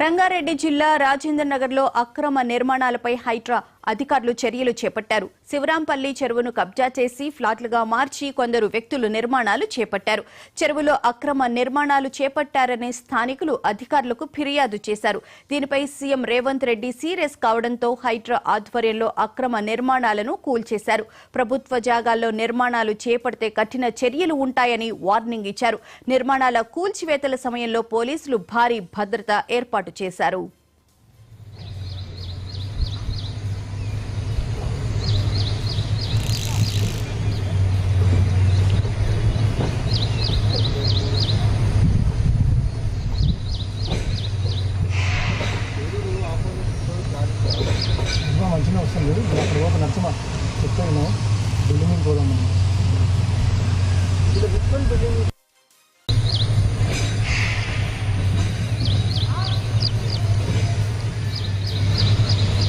రంగారెడ్డి జిల్లా రాజేంద్ర నగర్లో అక్రమ నిర్మాణాలపై హైడ్రా అధికారులు చర్యలు చేపట్టారు. శివరాంపల్లి చెరువును కబ్జా చేసి ఫ్లాట్లుగా మార్చి కొందరు వ్యక్తులు నిర్మాణాలు చేపట్టారు. చెరువులో అక్రమ నిర్మాణాలు చేపట్టారనే స్థానికులు అధికారులకు ఫిర్యాదు చేశారు. దీనిపై సీఎం రేవంత్ రెడ్డి సీరియస్ కావడంతో హైడ్రా ఆధ్వర్యంలో అక్రమ నిర్మాణాలను కూల్చేశారు. ప్రభుత్వ జాగాల్లో నిర్మాణాలు చేపడితే కఠిన చర్యలు ఉంటాయని వార్నింగ్ ఇచ్చారు. నిర్మాణాల కూల్చివేతల సమయంలో పోలీసులు భారీ భద్రత ఏర్పాటు చేశారు. మంచిగా వస్తుంది. అక్కడ ఒక నచ్చమా చెప్తాను బిల్డింగ్ పోదాం.